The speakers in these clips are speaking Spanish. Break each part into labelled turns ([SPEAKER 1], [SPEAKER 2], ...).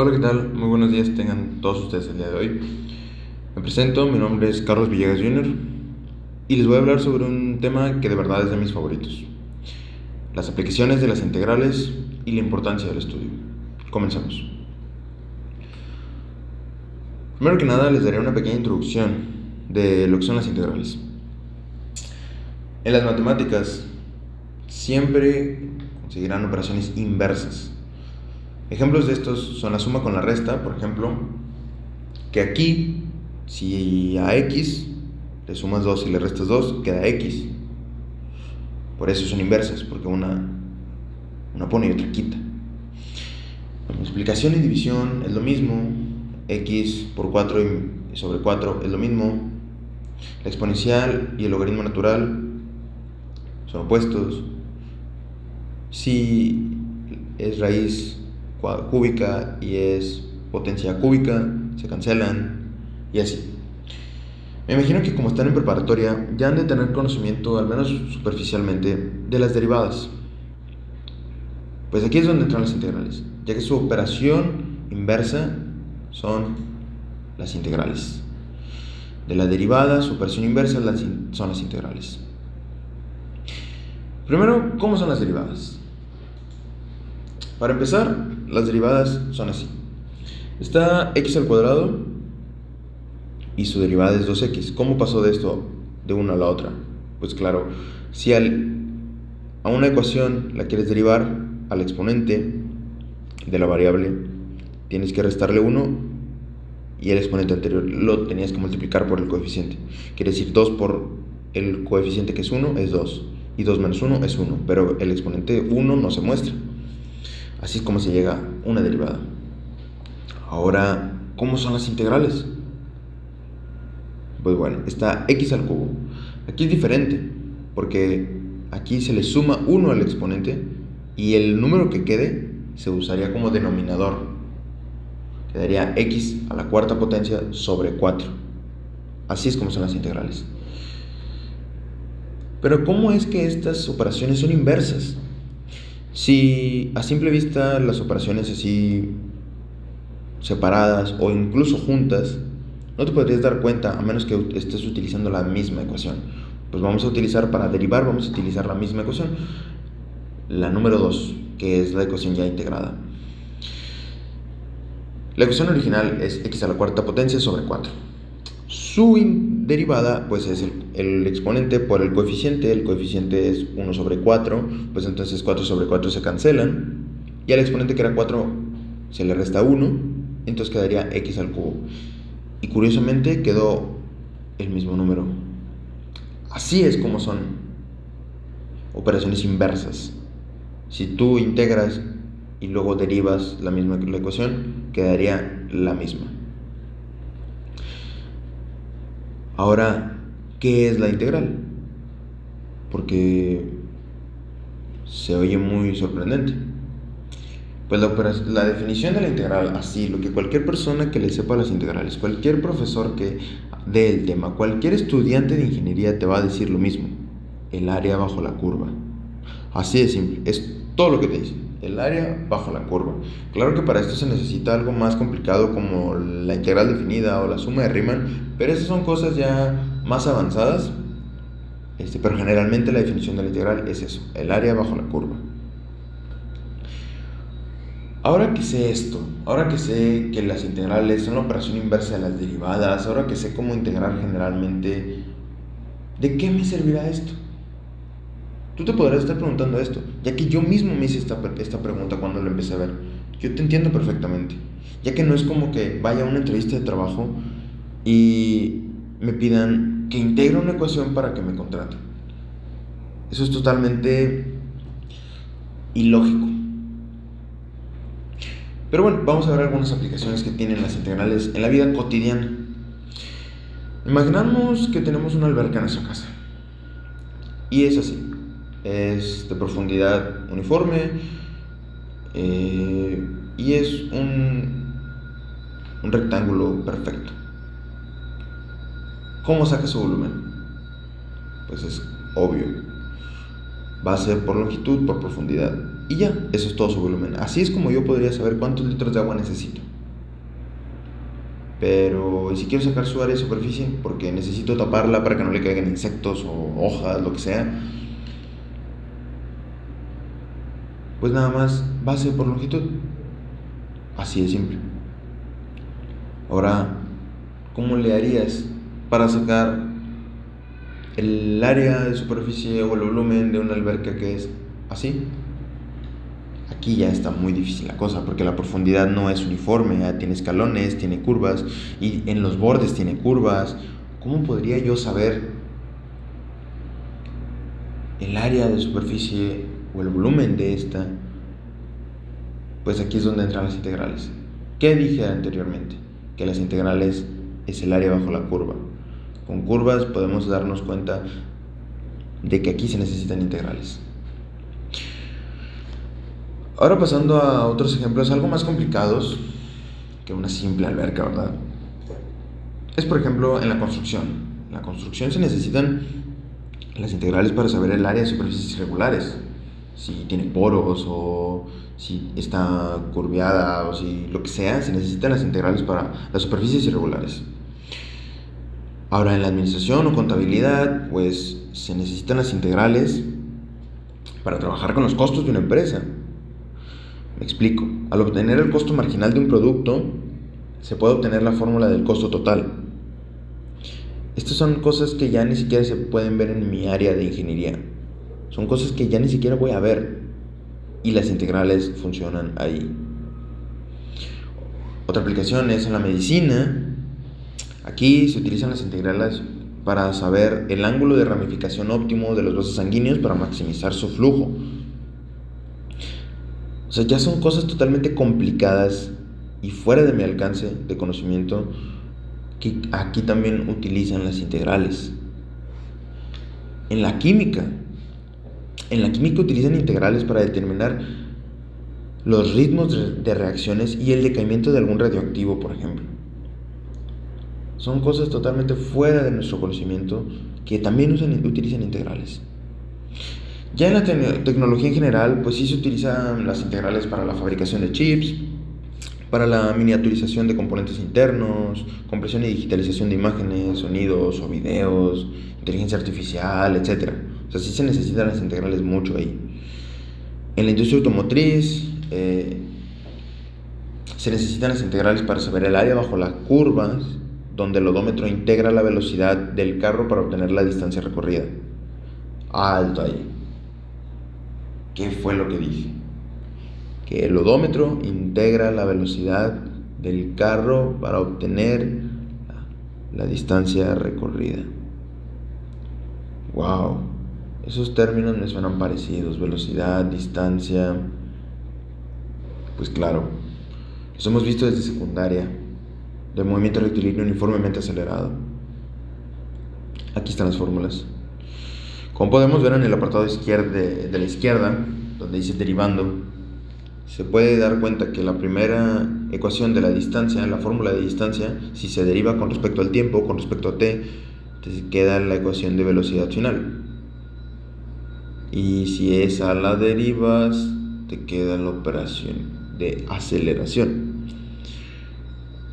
[SPEAKER 1] Hola, ¿qué tal? Muy buenos días tengan todos ustedes el día de hoy. Me presento, mi nombre es Carlos Villegas Jr. y les voy a hablar sobre un tema que de verdad es de mis favoritos: las aplicaciones de las integrales y la importancia del estudio. Comenzamos. Primero que nada les daré una pequeña introducción de lo que son las integrales. En las matemáticas siempre conseguirán operaciones inversas. Ejemplos de estos son la suma con la resta, por ejemplo, que aquí, si a x le sumas 2 y le restas 2, queda x. Por eso son inversas, porque una pone y otra quita. La multiplicación y división es lo mismo. X por 4 y sobre 4 es lo mismo. La exponencial y el logaritmo natural son opuestos. Si es raíz cúbica y es potencia cúbica, se cancelan y así. Me imagino que como están en preparatoria ya han de tener conocimiento, al menos superficialmente, de las derivadas. Pues aquí es donde entran las integrales, ya que su operación inversa son las integrales. De la derivada, su operación inversa son las integrales. Primero, ¿cómo son las derivadas? Para empezar, las derivadas son así. Está x al cuadrado y su derivada es 2x. ¿Cómo pasó de esto de una a la otra? Pues claro, si a una ecuación la quieres derivar al exponente de la variable, tienes que restarle 1 y el exponente anterior lo tenías que multiplicar por el coeficiente. Quiere decir 2 por el coeficiente que es 1 es 2 y 2 menos 1 es 1, pero el exponente 1 no se muestra. Así es como se llega a una derivada. Ahora, ¿cómo son las integrales? Pues bueno, está x al cubo. Aquí es diferente, porque aquí se le suma 1 al exponente y el número que quede se usaría como denominador. Quedaría x a la cuarta potencia sobre 4. Así es como son las integrales. Pero ¿cómo es que estas operaciones son inversas? Si a simple vista las operaciones así separadas o incluso juntas, no te podrías dar cuenta a menos que estés utilizando la misma ecuación. Pues vamos a utilizar, para derivar, vamos a utilizar la misma ecuación, la número 2, que es la ecuación ya integrada. La ecuación original es x a la cuarta potencia sobre 4. Su derivada pues es el exponente por el coeficiente es 1 sobre 4, pues entonces 4 sobre 4 se cancelan, y al exponente que era 4 se le resta 1, entonces quedaría x al cubo. Y curiosamente quedó el mismo número. Así es como son operaciones inversas. Si tú integras y luego derivas la ecuación, quedaría la misma. Ahora, ¿qué es la integral? Porque se oye muy sorprendente. Pues la definición de la integral, así, lo que cualquier persona que le sepa las integrales, cualquier profesor que dé el tema, cualquier estudiante de ingeniería te va a decir lo mismo: el área bajo la curva. Así de simple, es todo lo que te dice, el área bajo la curva. Claro que para esto se necesita algo más complicado como la integral definida o la suma de Riemann, pero esas son cosas ya más avanzadas. Pero generalmente la definición de la integral es eso: el área bajo la curva. Ahora que sé esto, ahora que sé que las integrales son la operación inversa de las derivadas, ahora que sé cómo integrar generalmente, ¿de qué me servirá esto? Tú te podrás estar preguntando esto, ya que yo mismo me hice esta pregunta cuando lo empecé a ver. Yo te entiendo perfectamente, ya que no es como que vaya a una entrevista de trabajo y me pidan que integre una ecuación para que me contraten. Eso es totalmente ilógico. Pero bueno, vamos a ver algunas aplicaciones que tienen las integrales en la vida cotidiana. Imaginamos que tenemos una alberca en nuestra casa. Y es así. Es de profundidad uniforme. Y es un rectángulo perfecto. ¿Cómo saca su volumen? Pues es obvio. Va a ser por longitud, por profundidad. Y ya, eso es todo su volumen. Así es como yo podría saber cuántos litros de agua necesito. Pero, ¿y si quiero sacar su área de superficie? Porque necesito taparla para que no le caigan insectos o hojas, lo que sea. Pues nada más, base por longitud. Así de simple. Ahora, ¿cómo le harías para sacar el área de superficie o el volumen de una alberca que es así? Aquí ya está muy difícil la cosa, porque la profundidad no es uniforme, tiene escalones, tiene curvas, y en los bordes tiene curvas. ¿Cómo podría yo saber el área de superficie o el volumen de esta? Pues aquí es donde entran las integrales. ¿Qué dije anteriormente? Que las integrales es el área bajo la curva. Con curvas podemos darnos cuenta de que aquí se necesitan integrales. Ahora pasando a otros ejemplos algo más complicados que una simple alberca, ¿verdad? Es por ejemplo en la construcción. En la construcción se necesitan las integrales para saber el área de superficies irregulares. Si tiene poros o si está curveada o si lo que sea, se necesitan las integrales para las superficies irregulares. Ahora en la administración o contabilidad, pues se necesitan las integrales para trabajar con los costos de una empresa. Me explico. Al obtener el costo marginal de un producto, se puede obtener la fórmula del costo total. Estas son cosas que ya ni siquiera se pueden ver en mi área de ingeniería. Son cosas que ya ni siquiera voy a ver. Y las integrales funcionan ahí. Otra aplicación es en la medicina. Aquí se utilizan las integrales para saber el ángulo de ramificación óptimo de los vasos sanguíneos para maximizar su flujo. O sea, ya son cosas totalmente complicadas y fuera de mi alcance de conocimiento que aquí también utilizan las integrales. En la química utilizan integrales para determinar los ritmos de reacciones y el decaimiento de algún radioactivo, por ejemplo. Son cosas totalmente fuera de nuestro conocimiento que también utilizan integrales. Ya en la tecnología en general, pues sí se utilizan las integrales para la fabricación de chips, para la miniaturización de componentes internos, compresión y digitalización de imágenes, sonidos o videos, inteligencia artificial, etc. O sea, sí se necesitan las integrales mucho ahí. En la industria automotriz, se necesitan las integrales para saber el área bajo las curvas, donde el odómetro integra la velocidad del carro para obtener la distancia recorrida. Alto ahí. ¿Qué fue lo que dije? Que el odómetro integra la velocidad del carro para obtener la distancia recorrida. Wow, esos términos me suenan parecidos, velocidad, distancia. Pues claro, los hemos visto desde secundaria, del movimiento rectilíneo uniformemente acelerado. Aquí están las fórmulas. Como podemos ver en el apartado de la izquierda, donde dice derivando, se puede dar cuenta que la primera ecuación de la distancia, la fórmula de distancia, si se deriva con respecto al tiempo, con respecto a t, te queda la ecuación de velocidad final. Y si esa la derivas, te queda la operación de aceleración.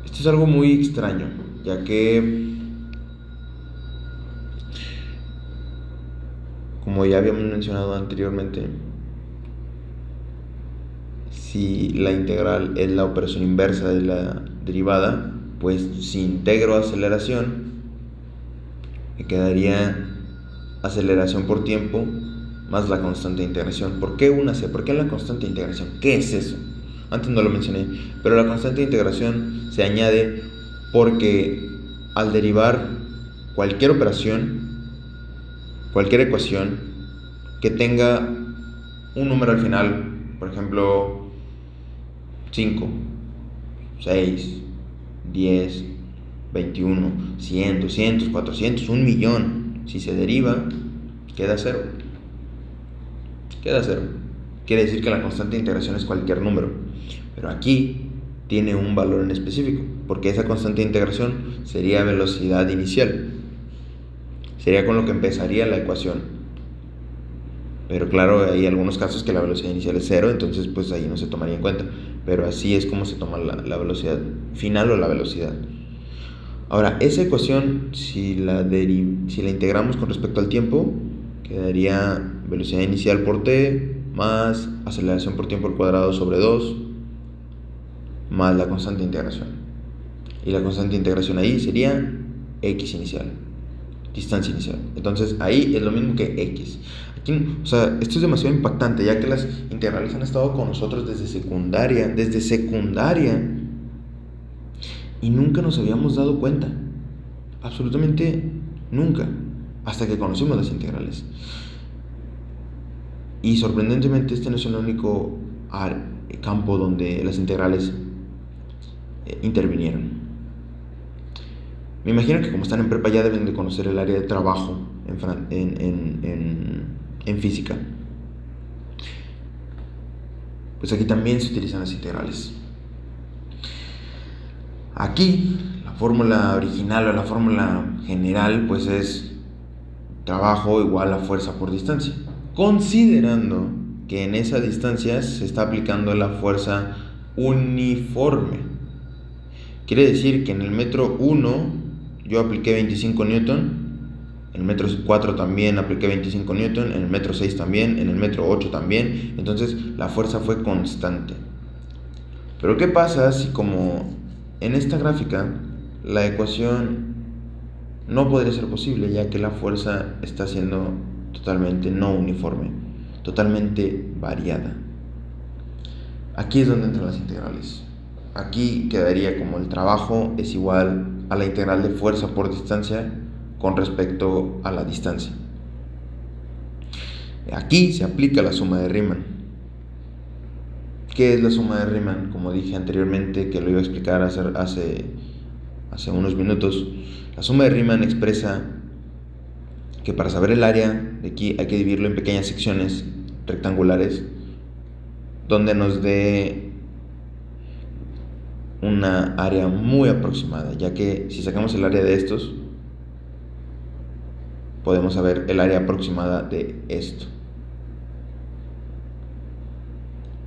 [SPEAKER 1] Esto es algo muy extraño, ya que, como ya habíamos mencionado anteriormente, si la integral es la operación inversa de la derivada, pues si integro aceleración, me quedaría aceleración por tiempo más la constante de integración. ¿Por qué una C? ¿Por qué la constante de integración? ¿Qué es eso? Antes no lo mencioné, pero la constante de integración se añade porque al derivar cualquier operación, cualquier ecuación que tenga un número al final, por ejemplo 5, 6, 10, 21, 100, 200, 400, 1.000.000, si se deriva, queda cero. Queda cero. Quiere decir que la constante de integración es cualquier número. Pero aquí tiene un valor en específico, porque esa constante de integración sería velocidad inicial. Sería con lo que empezaría la ecuación. Pero claro, hay algunos casos que la velocidad inicial es cero, entonces pues ahí no se tomaría en cuenta. Pero así es como se toma la velocidad final o la velocidad. Ahora, esa ecuación, si la integramos con respecto al tiempo, quedaría velocidad inicial por t más aceleración por tiempo al cuadrado sobre 2 más la constante de integración. Y la constante de integración ahí sería x inicial, distancia inicial. Entonces ahí es lo mismo que x. Aquí, o sea, esto es demasiado impactante, ya que las integrales han estado con nosotros desde secundaria, y nunca nos habíamos dado cuenta. Absolutamente nunca, hasta que conocimos las integrales. Y sorprendentemente este no es el único campo donde las integrales intervinieron. Me imagino que como están en prepa ya deben de conocer el área de trabajo en física. Pues aquí también se utilizan las integrales. Aquí la fórmula original o la fórmula general pues es trabajo igual a fuerza por distancia, considerando que en esa distancia se está aplicando la fuerza uniforme. Quiere decir que en el metro 1 yo apliqué 25 newton, en el metro 4 también apliqué 25 newton, en el metro 6 también, en el metro 8 también. Entonces la fuerza fue constante. Pero ¿qué pasa si, como en esta gráfica, la ecuación no podría ser posible, ya que la fuerza está siendo totalmente no uniforme, totalmente variada? Aquí es donde entran las integrales. Aquí quedaría como el trabajo es igual a la integral de fuerza por distancia con respecto a la distancia. Aquí se aplica la suma de Riemann. ¿Qué es la suma de Riemann? Como dije anteriormente, que lo iba a explicar hace unos minutos, la suma de Riemann expresa que para saber el área de aquí hay que dividirlo en pequeñas secciones rectangulares donde nos dé una área muy aproximada, ya que si sacamos el área de estos podemos saber el área aproximada de esto.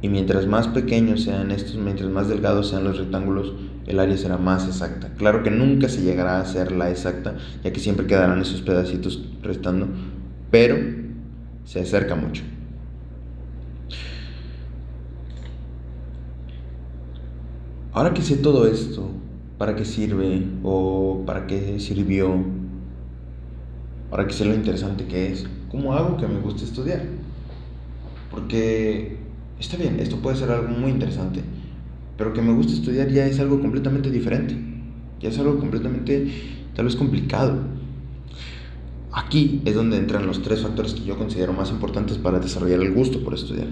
[SPEAKER 1] Y mientras más pequeños sean estos, mientras más delgados sean los rectángulos, el área será más exacta. Claro que nunca se llegará a ser la exacta, ya que siempre quedarán esos pedacitos restando, pero se acerca mucho. Ahora que sé todo esto, ¿para qué sirve o para qué sirvió? Ahora que sé lo interesante que es, ¿cómo hago que me guste estudiar? Porque está bien, esto puede ser algo muy interesante, pero que me guste estudiar ya es algo completamente diferente, ya es algo completamente, tal vez, complicado. Aquí es donde entran los 3 factores que yo considero más importantes para desarrollar el gusto por estudiar.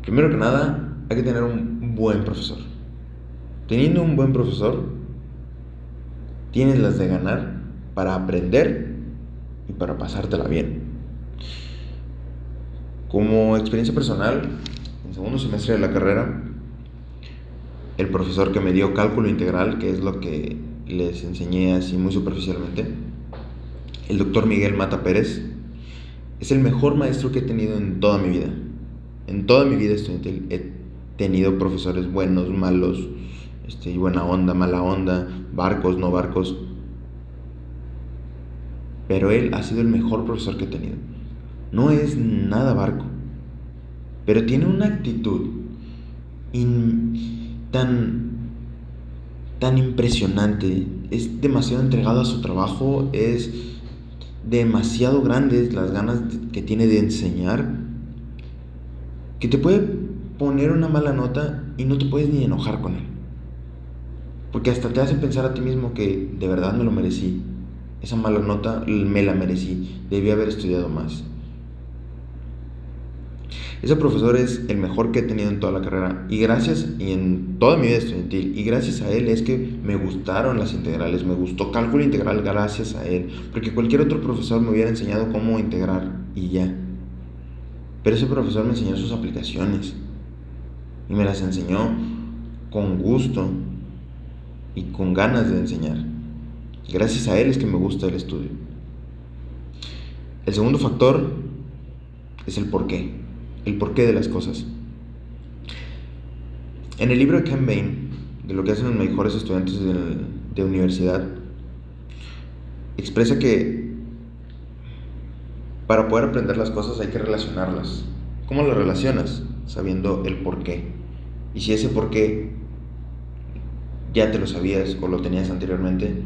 [SPEAKER 1] Primero que nada, hay que tener un buen profesor. Teniendo un buen profesor, tienes las de ganar para aprender y para pasártela bien. Como experiencia personal, en segundo semestre de la carrera, el profesor que me dio cálculo integral, que es lo que les enseñé así muy superficialmente, el doctor Miguel Mata Pérez, es el mejor maestro que he tenido en toda mi vida. En toda mi vida estudiantil he tenido profesores buenos, malos, buena onda, mala onda, barcos, no barcos, pero él ha sido el mejor profesor que he tenido. No es nada barco, pero tiene una actitud tan impresionante. Es demasiado entregado a su trabajo, es demasiado grandes las ganas que tiene de enseñar, que te puede poner una mala nota y no te puedes ni enojar con él, porque hasta te hace pensar a ti mismo que de verdad me lo merecí. Esa mala nota me la merecí, debí haber estudiado más. Ese profesor es el mejor que he tenido en toda la carrera y en toda mi vida estudiantil, y gracias a él es que me gustaron las integrales, me gustó cálculo integral gracias a él, porque cualquier otro profesor me hubiera enseñado cómo integrar y ya, pero ese profesor me enseñó sus aplicaciones y me las enseñó con gusto y con ganas de enseñar. Gracias a él es que me gusta el estudio. El segundo factor es el porqué de las cosas. En el libro de Ken Bain de lo que hacen los mejores estudiantes de universidad, expresa que para poder aprender las cosas hay que relacionarlas. ¿Cómo las relacionas? Sabiendo el por qué. Y si ese por qué ya te lo sabías o lo tenías anteriormente,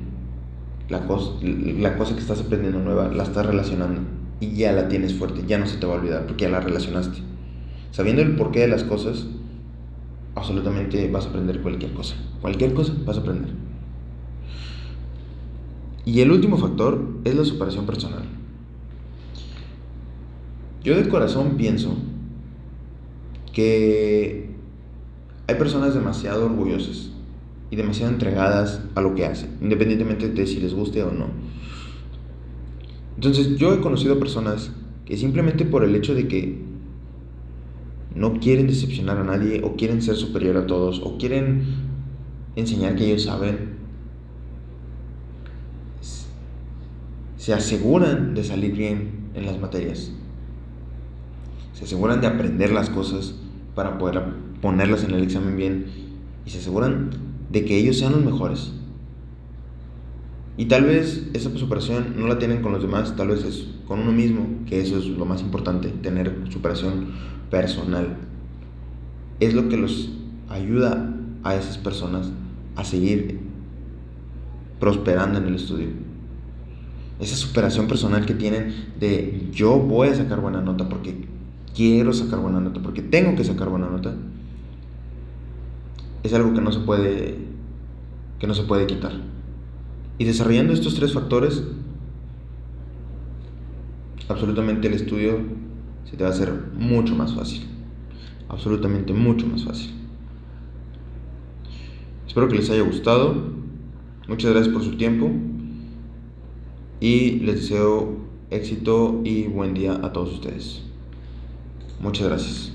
[SPEAKER 1] la cosa que estás aprendiendo nueva la estás relacionando y ya la tienes fuerte, ya no se te va a olvidar porque ya la relacionaste. Sabiendo el porqué de las cosas, absolutamente vas a aprender cualquier cosa vas a aprender. Y el último factor es la superación personal. Yo de corazón pienso que hay personas demasiado orgullosas y demasiado entregadas a lo que hacen, independientemente de si les guste o no. Entonces yo he conocido personas que simplemente por el hecho de que no quieren decepcionar a nadie, o quieren ser superior a todos, o quieren enseñar que ellos saben, se aseguran de salir bien en las materias, se aseguran de aprender las cosas para poder ponerlas en el examen bien, y se aseguran de que ellos sean los mejores. Y tal vez esa superación no la tienen con los demás, tal vez es con uno mismo, que eso es lo más importante, tener superación personal. Es lo que los ayuda a esas personas a seguir prosperando en el estudio. Esa superación personal que tienen de yo voy a sacar buena nota porque quiero sacar buena nota, porque tengo que sacar buena nota, es algo que no se puede quitar. Y desarrollando estos 3 factores, absolutamente el estudio se te va a hacer mucho más fácil. Absolutamente mucho más fácil. Espero que les haya gustado. Muchas gracias por su tiempo. Y les deseo éxito y buen día a todos ustedes. Muchas gracias.